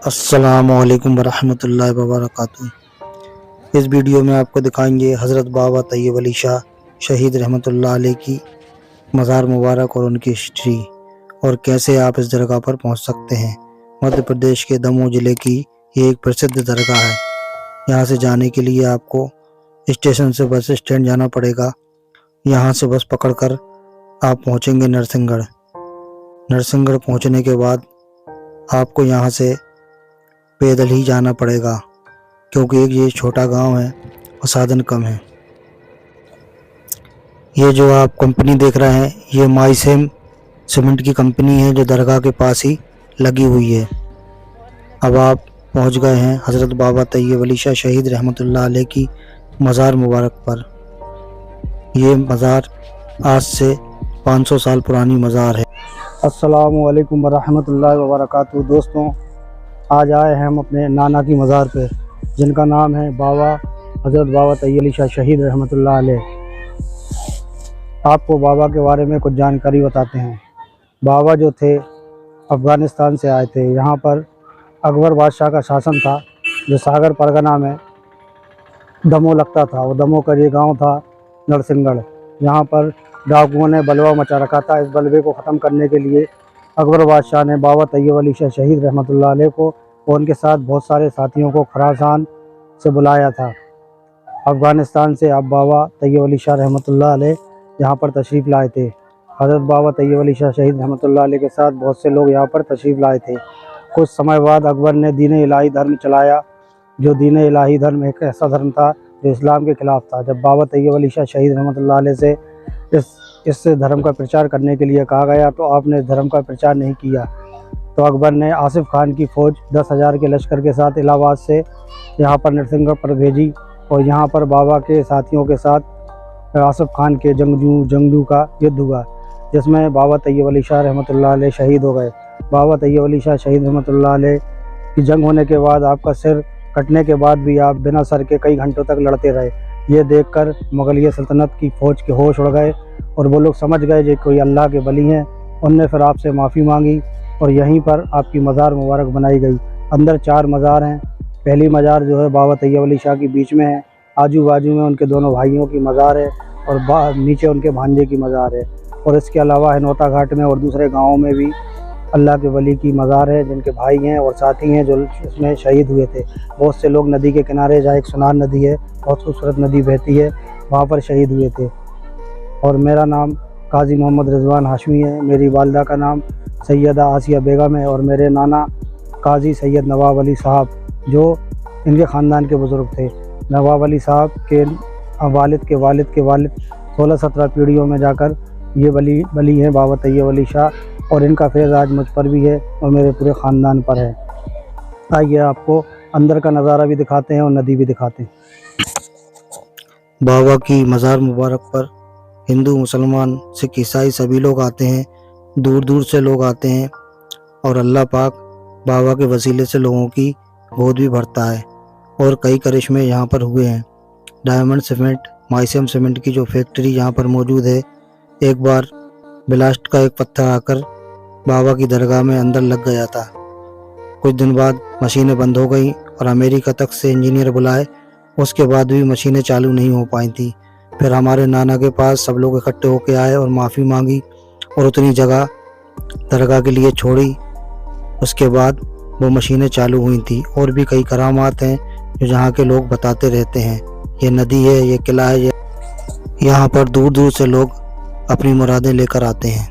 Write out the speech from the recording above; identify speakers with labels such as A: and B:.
A: अस्सलामुअलैकुम वरहमतुल्लाहि वबरकातुहू। इस वीडियो में आपको दिखाएंगे हज़रत बाबा तैयब अली शाह शहीद रहमतुल्लाह अलैह की मज़ार मुबारक और उनकी हिस्ट्री और कैसे आप इस दरगाह पर पहुंच सकते हैं। मध्य प्रदेश के दमोह ज़िले की ये एक प्रसिद्ध दरगाह है। यहाँ से जाने के लिए आपको स्टेशन से बस स्टैंड जाना पड़ेगा। यहाँ से बस पकड़कर आप पहुँचेंगे नरसिंहगढ़। नरसिंहगढ़ पहुँचने के बाद आपको यहाँ से पैदल ही जाना पड़ेगा, क्योंकि एक ये छोटा गांव है और साधन कम है। ये जो आप कंपनी देख रहे हैं, ये माइसेम सीमेंट की कंपनी है जो दरगाह के पास ही लगी हुई है। अब आप पहुंच गए हैं हज़रत बाबा तैयब अली शाह शहीद रहमतुल्लाह अलैह की मज़ार मुबारक पर। ये मज़ार आज से 500 साल पुरानी मज़ार है। अस्सलामुअलैकुम वरहमतुल्लाहि वबरकातुहू। दोस्तों, आज आए हैं हम अपने नाना की मज़ार पे, जिनका नाम है हज़रत बाबा तैयब अली शाह शहीद रहमतुल्लाह अलैह। आपको बाबा के बारे में कुछ जानकारी बताते हैं। बाबा जो थे अफ़गानिस्तान से आए थे। यहाँ पर अकबर बादशाह का शासन था, जो सागर परगना में दमोह लगता था। वो दमोह का ये गांव था नरसिंहगढ़। यहाँ पर डाकुओं ने बलवा मचा रखा था। इस बलवे को ख़त्म करने के लिए अकबर बादशाह ने बाबा तैयब अली शाह शहीद रहमतुल्लाह अलैह को और उनके साथ बहुत सारे साथियों को खुरासान से बुलाया था। अफ़गानिस्तान से अब बाबा तैयब अली शाह रहमतुल्लाह अलैह यहाँ पर तशरीफ़ लाए थे। हज़रत बाबा तैयब अली शाह शहीद रहमतुल्लाह अलैह के साथ बहुत से लोग यहाँ पर तशरीफ़ लाए थे। कुछ समय बाद अकबर ने दीन इलाही धर्म चलाया, जो दीन इलाही धर्म एक ऐसा धर्म था जो इस्लाम के ख़िलाफ़ था। जब बाबा तैयब अली शाह शहीद रहमतुल्लाह अलैह से इस धर्म का प्रचार करने के लिए कहा गया, तो आपने धर्म का प्रचार नहीं किया। तो अकबर ने आसिफ खान की फ़ौज 10,000 के लश्कर के साथ इलाहाबाद से यहाँ पर नरसिंहगढ़ पर भेजी और यहाँ पर बाबा के साथियों के साथ आसिफ खान के जंगजू का युद्ध हुआ, जिसमें बाबा तैयब अली शाह रहमतुल्लाह अलैह शहीद हो गए। बाबा तैयब अली शाह शहीद रहमतुल्लाह अलैह की जंग होने के बाद आपका सिर कटने के बाद भी आप बिना सर के कई घंटों तक लड़ते रहे। ये देखकर मुगलिया सल्तनत की फ़ौज के होश उड़ गए और वो लोग समझ गए जो कोई अल्लाह के वली हैं। उनने फिर आपसे माफ़ी मांगी और यहीं पर आपकी मज़ार मुबारक बनाई गई। अंदर 4 मज़ार हैं। पहली मज़ार जो है बाबा तैयब अली शाह की बीच में है। आजू बाजू में उनके दोनों भाइयों की मज़ार है और नीचे उनके भांजे की मज़ार है। और इसके अलावा हिनौता घाट में और दूसरे गाँवों में भी अल्लाह के वली की मज़ार है, जिनके भाई हैं और साथी हैं जो इसमें शहीद हुए थे। बहुत से लोग नदी के किनारे, जहाँ एक सुनार नदी है, बहुत खूबसूरत नदी बहती है, वहाँ पर शहीद हुए थे। और मेरा नाम काजी मोहम्मद रिजवान हाशमी है। मेरी वालदा का नाम सैयदा आसिया बेगम है और मेरे नाना काजी सैयद नवाब अली साहब, जो इनके ख़ानदान के बुज़ुर्ग थे। नवाब अली साहब के वालिद के वालिद के वालिद 16-17 पीढ़ियों में जाकर ये वली हैं बाबा तैयब अली शाह, और इनका फैज़ आज मुझ पर भी है और मेरे पूरे ख़ानदान पर है। आइए आपको अंदर का नज़ारा भी दिखाते हैं और नदी भी दिखाते हैं। बाबा की मज़ार मुबारक पर हिंदू, मुसलमान, सिख, ईसाई सभी लोग आते हैं। दूर दूर से लोग आते हैं और अल्लाह पाक बाबा के वसीले से लोगों की गोद भी भरता है। और कई करिश्मे यहाँ पर हुए हैं। डायमंड सीमेंट, माइसेम सीमेंट की जो फैक्ट्री यहाँ पर मौजूद है, एक बार ब्लास्ट का एक पत्थर आकर बाबा की दरगाह में अंदर लग गया था। कुछ दिन बाद मशीनें बंद हो गई और अमेरिका तक से इंजीनियर बुलाए, उसके बाद भी मशीनें चालू नहीं हो पाई थी। फिर हमारे नाना के पास सब लोग इकट्ठे होकर आए और माफ़ी मांगी और उतनी जगह दरगाह के लिए छोड़ी। उसके बाद वो मशीनें चालू हुई थी। और भी कई करामात हैं जो जहाँ के लोग बताते रहते हैं। ये नदी है, ये किला है, यहाँ पर दूर दूर से लोग अपनी मुरादें लेकर आते हैं।